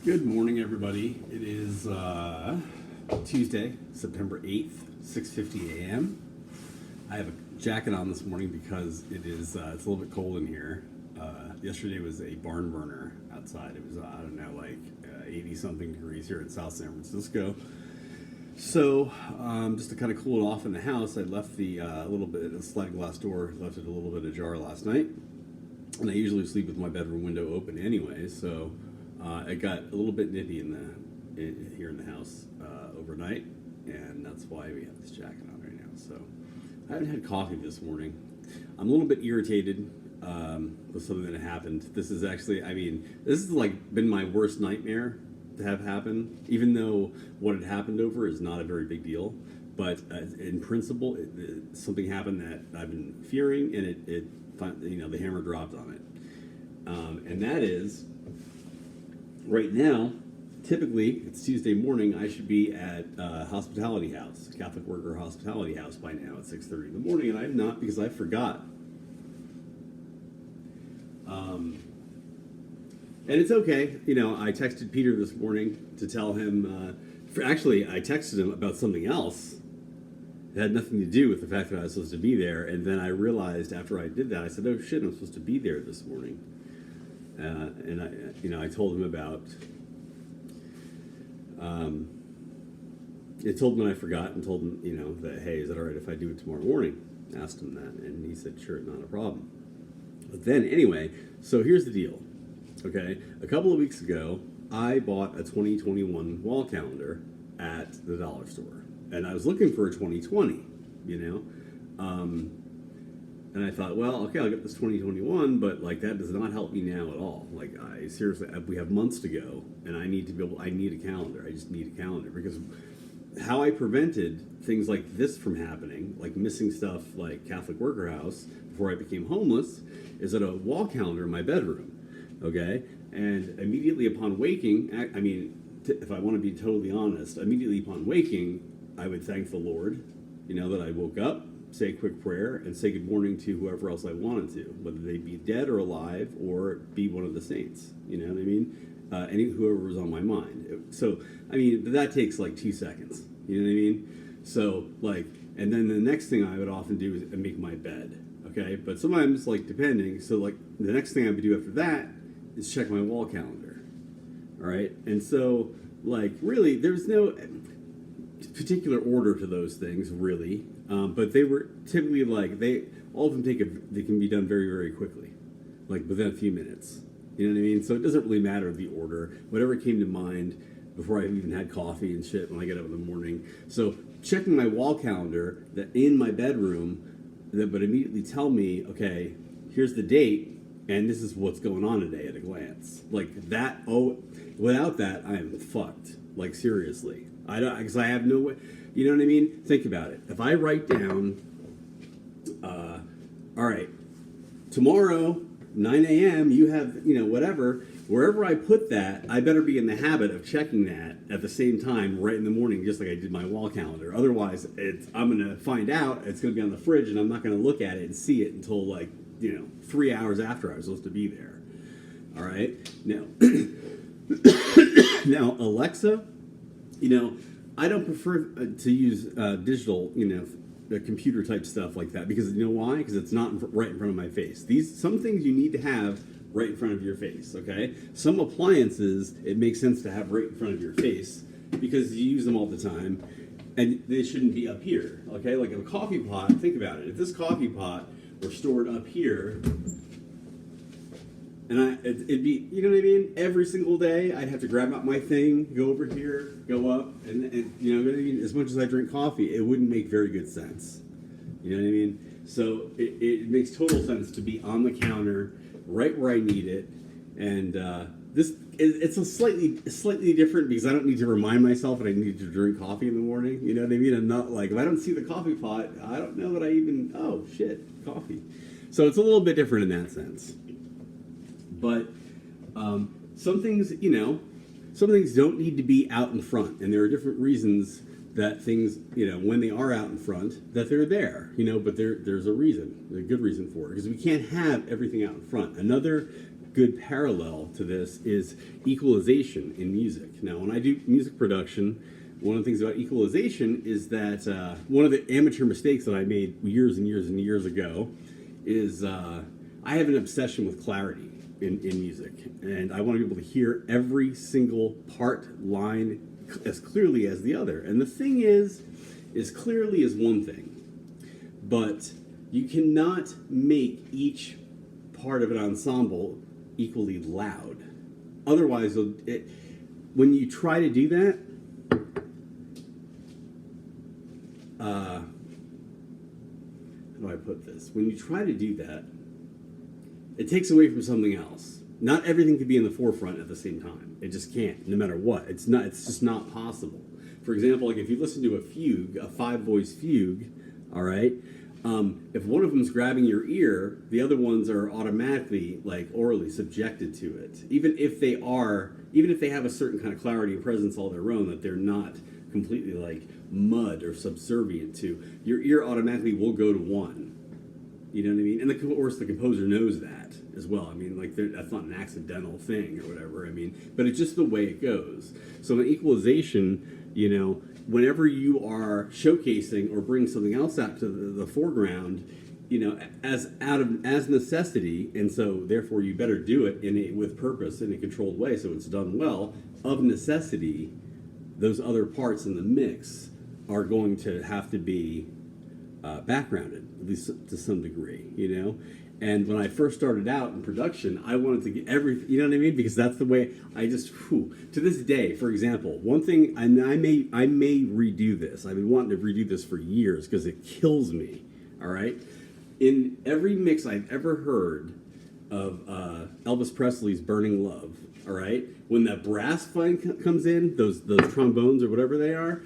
Good morning, everybody. It is Tuesday, September 8th, 6:50 a.m. I have a jacket on this morning because it's a little bit cold in here. Yesterday was a barn burner outside. It was, I don't know, like 80 something degrees here in South San Francisco. So, just to kind of cool it off in the house, I left the sliding glass door, left it a little bit ajar last night. And I usually sleep with my bedroom window open anyway, so it got a little bit nippy here in the house overnight, and that's why we have this jacket on right now. So I haven't had coffee this morning. I'm a little bit irritated with something that happened. This is actually, this has like been my worst nightmare to have happen, even though what had happened over is not a very big deal. But in principle, something happened that I've been fearing, and the hammer dropped on it. And that is, right now, typically, it's Tuesday morning, I should be at Hospitality House, Catholic Worker Hospitality House by now at 6:30 in the morning, and I'm not because I forgot. And it's okay. I texted Peter this morning to tell him, actually, I texted him about something else. It had nothing to do with the fact that I was supposed to be there, and then I realized after I did that, I said, "Oh shit, I'm supposed to be there this morning." And I told him about. I told him I forgot, and told him, that, hey, is that all right if I do it tomorrow morning? Asked him that, and he said, sure, not a problem. But then, anyway, so here's the deal. Okay, a couple of weeks ago, I bought a 2021 wall calendar at the dollar store. And I was looking for a 2020, and I thought, well, okay, I'll get this 2021, but that does not help me now at all. We have months to go, and I need a calendar. I just need a calendar, because how I prevented things like this from happening, like missing stuff like Catholic Worker House before I became homeless, is at a wall calendar in my bedroom. Okay, and immediately upon waking, if I want to be totally honest, immediately upon waking, I would thank the Lord, that I woke up, say a quick prayer, and say good morning to whoever else I wanted to, whether they be dead or alive or be one of the saints. You know what I mean? Whoever was on my mind. So, that takes like 2 seconds. You know what I mean? So, and then the next thing I would often do is make my bed. Okay? But sometimes, depending, so, the next thing I would do after that is check my wall calendar. All right? And so, really, there's no particular order to those things, really, but they were typically all of them they can be done very, very quickly, within a few minutes. You know what I mean? So it doesn't really matter the order. Whatever came to mind before I even had coffee and shit when I get up in the morning. So checking my wall calendar that in my bedroom that would immediately tell me, okay, here's the date, and this is what's going on today at a glance. Without that, I am fucked. Seriously. Because I have no way, you know what I mean? Think about it. If I write down, all right, tomorrow, 9 a.m., you have, whatever, wherever I put that, I better be in the habit of checking that at the same time right in the morning, just like I did my wall calendar. Otherwise, I'm going to find out, it's going to be on the fridge, and I'm not going to look at it and see it until, 3 hours after I was supposed to be there. All right? Now, now Alexa, I don't prefer to use digital, computer type stuff like that, because you know why? Because it's not right in front of my face. Some things you need to have right in front of your face, okay? Some appliances, it makes sense to have right in front of your face because you use them all the time, and they shouldn't be up here, okay? Like a coffee pot, think about it. If this coffee pot were stored up here, and it'd be, you know what I mean? Every single day, I'd have to grab out my thing, go over here, go up, and you know what I mean? As much as I drink coffee, it wouldn't make very good sense. You know what I mean? So it makes total sense to be on the counter, right where I need it, and it's a slightly different because I don't need to remind myself that I need to drink coffee in the morning. You know what I mean? I'm not if I don't see the coffee pot, I don't know that I even, oh shit, coffee. So it's a little bit different in that sense. But some things don't need to be out in front, and there are different reasons that things, when they are out in front, that they're there, but there's a reason, a good reason for it, because we can't have everything out in front. Another good parallel to this is equalization in music. Now, when I do music production, one of the things about equalization is that one of the amateur mistakes that I made years and years and years ago is I have an obsession with clarity in music, and I want to be able to hear every single part, line, as clearly as the other. And the thing is clearly is one thing, but you cannot make each part of an ensemble equally loud. Otherwise, when you try to do that, how do I put this? When you try to do that, it takes away from something else. Not everything can be in the forefront at the same time. It just can't, no matter what. It's just not possible. For example, like if you listen to a fugue, a 5-voice fugue, all right, if one of them's grabbing your ear, the other ones are automatically like orally subjected to it. Even if they have a certain kind of clarity and presence all their own, that they're not completely like mud or subservient to, your ear automatically will go to one. You know what I mean? And of course the composer knows that as well. I mean, like that's not an accidental thing or whatever. I mean, but it's just the way it goes. So in equalization, you know, whenever you are showcasing or bring something else out to the foreground, you know, as necessity, and so therefore you better do it with purpose in a controlled way, so it's done well. Of necessity, those other parts in the mix are going to have to be backgrounded, at least to some degree, you know. And when I first started out in production, I wanted to get everything, you know what I mean? Because that's the way I just, to this day, for example, one thing, and I may redo this. I've been wanting to redo this for years because it kills me, all right? In every mix I've ever heard of Elvis Presley's Burning Love, all right? When that brass fine comes in, those trombones or whatever they are,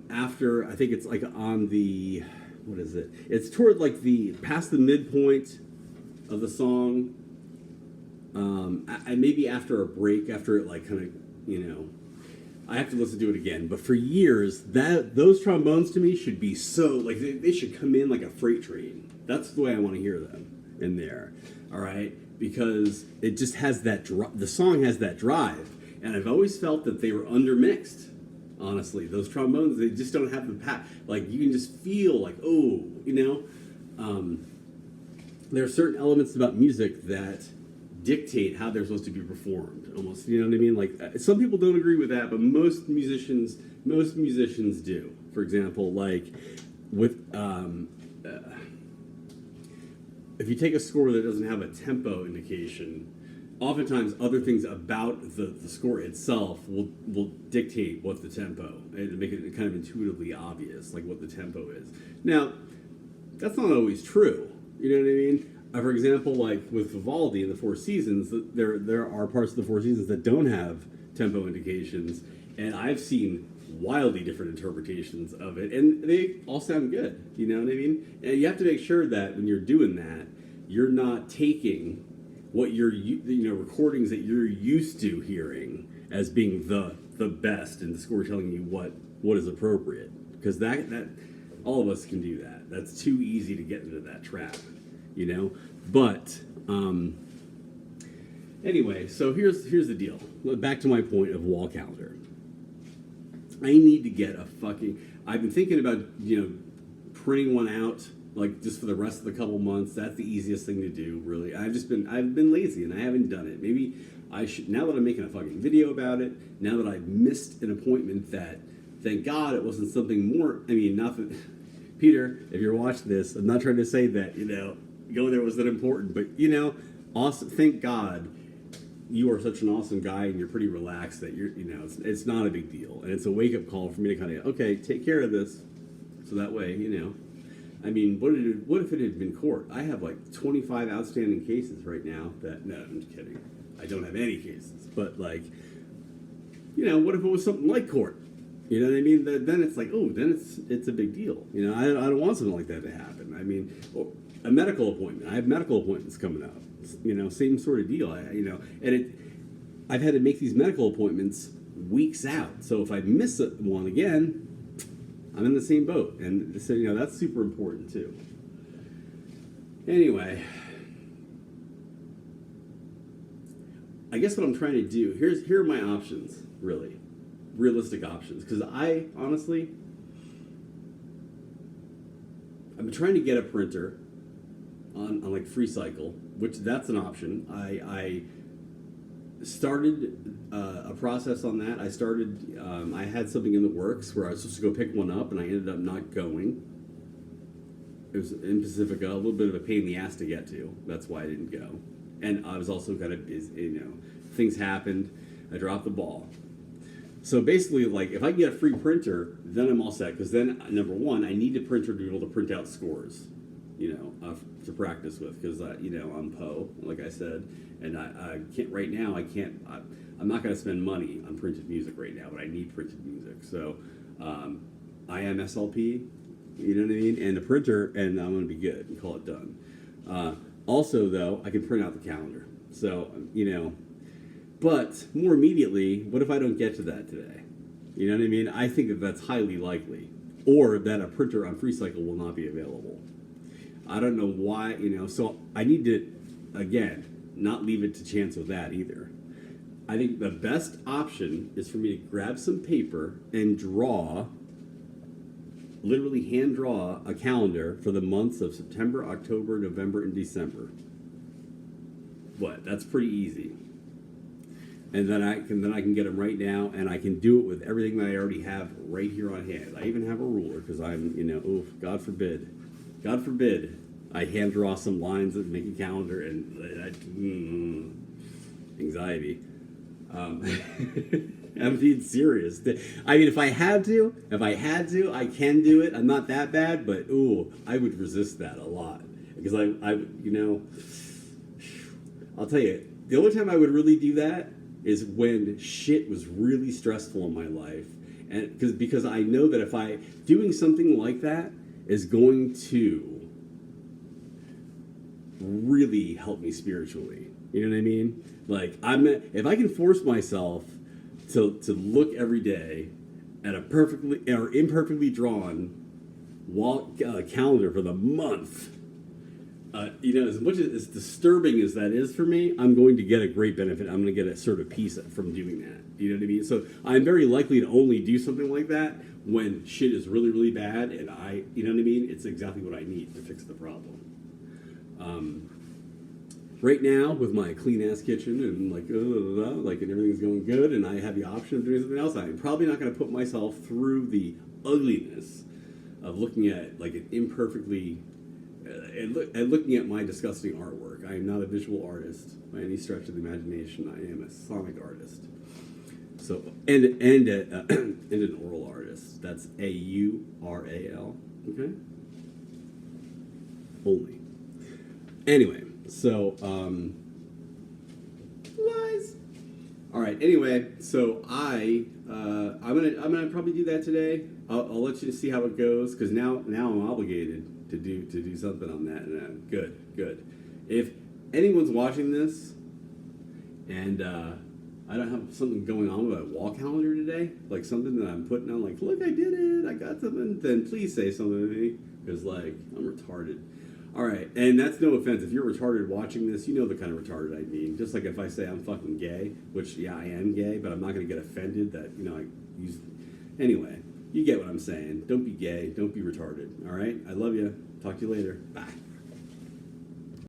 after, I think it's like on the, what is it? It's toward like past the midpoint of the song. Maybe after a break, after it like kind of, you know, I have to listen to it again. But for years, those trombones to me should be so, like they should come in like a freight train. That's the way I want to hear them in there. All right? Because it just has that, the song has that drive. And I've always felt that they were undermixed. Honestly, those trombones, they just don't have the like you can just feel like, oh, you know, there are certain elements about music that dictate how they're supposed to be performed, almost, you know what I mean? Like some people don't agree with that, but most musicians do. For example, like with if you take a score that doesn't have a tempo indication, oftentimes other things about the score itself will dictate what the tempo, and make it kind of intuitively obvious, like what the tempo is. Now, that's not always true. You know what I mean? For example, like with Vivaldi in the Four Seasons, there are parts of the Four Seasons that don't have tempo indications, and I've seen wildly different interpretations of it, and they all sound good. You know what I mean? And you have to make sure that when you're doing that, you're not taking what recordings that you're used to hearing as being the best, and the score telling you what is appropriate, because that all of us can do that. That's too easy to get into that trap, you know. But anyway, so here's the deal. Back to my point of wall calendar. I need to get a fucking. I've been thinking about printing one out, like just for the rest of the couple months. That's the easiest thing to do, really. I've been lazy and I haven't done it. Maybe I should, now that I'm making a fucking video about it, now that I've missed an appointment that, thank God it wasn't something more, I mean, not that, Peter, if you're watching this, I'm not trying to say that, going there was that important, but awesome, thank God you are such an awesome guy and you're pretty relaxed that it's not a big deal. And it's a wake-up call for me to kind of, okay, take care of this. So that way, I mean, what if it had been court? I have like 25 outstanding cases right now no, I'm just kidding. I don't have any cases. But like, what if it was something like court? You know what I mean? Then it's like, oh, then it's a big deal. I don't want something like that to happen. I mean, a medical appointment. I have medical appointments coming up. Same sort of deal. I've had to make these medical appointments weeks out. So if I miss one again, I'm in the same boat. And so, that's super important too. Anyway, I guess what I'm trying to do here are my options, really, realistic options. Because I honestly, I'm trying to get a printer on like FreeCycle, which that's an option. I started a process on that. I had something in the works where I was supposed to go pick one up, and I ended up not going. It was in Pacifica, a little bit of a pain in the ass to get to. That's why I didn't go. And I was also kind of busy, things happened. I dropped the ball. So basically, like, if I can get a free printer, then I'm all set. Because then, number one, I need a printer to be able to print out scores, to practice with. Because, I'm Poe, like I said. And I can't, right now, I'm not going to spend money on printed music right now, but I need printed music. So I am SLP, you know what I mean? And a printer, and I'm going to be good and call it done. Also, though, I can print out the calendar. So, but more immediately, what if I don't get to that today? You know what I mean? I think that that's highly likely. Or that a printer on FreeCycle will not be available. I don't know why, so I need to, again, not leave it to chance with that either. I think the best option is for me to grab some paper and literally hand draw a calendar for the months of September, October, November, and December. What? That's pretty easy. And then I can get them right now, and I can do it with everything that I already have right here on hand. I even have a ruler because I'm, God forbid, I hand draw some lines that make a calendar, and anxiety. I'm being serious. I mean, if I had to, I can do it. I'm not that bad, but I would resist that a lot because I'll tell you, the only time I would really do that is when shit was really stressful in my life, and because I know that if I doing something like that is going to really help me spiritually. You know what I mean? Like if I can force myself to look every day at a perfectly or imperfectly drawn calendar for the month. As much as disturbing as that is for me, I'm going to get a great benefit. I'm going to get a sort of peace from doing that. You know what I mean? So I'm very likely to only do something like that when shit is really, really bad, and you know what I mean? It's exactly what I need to fix the problem. Right now, with my clean-ass kitchen and and everything's going good, and I have the option of doing something else, I'm probably not going to put myself through the ugliness of looking at like an imperfectly and looking at my disgusting artwork. I am not a visual artist by any stretch of the imagination. I am a sonic artist. So and an oral artist. That's AURAL. Okay. Only. Anyway, so lies. All right. Anyway, so I'm gonna probably do that today. I'll let you see how it goes because now I'm obligated to do something on that. And good. If anyone's watching this and I don't have something going on with a wall calendar today, like something that I'm putting on, like, look, I did it, I got something, then please say something to me because like I'm retarded. All right, and that's no offense. If you're retarded watching this, you know the kind of retarded I mean. Just like if I say I'm fucking gay, which, yeah, I am gay, but I'm not going to get offended that, I use... Anyway, you get what I'm saying. Don't be gay. Don't be retarded, all right? I love you. Talk to you later. Bye.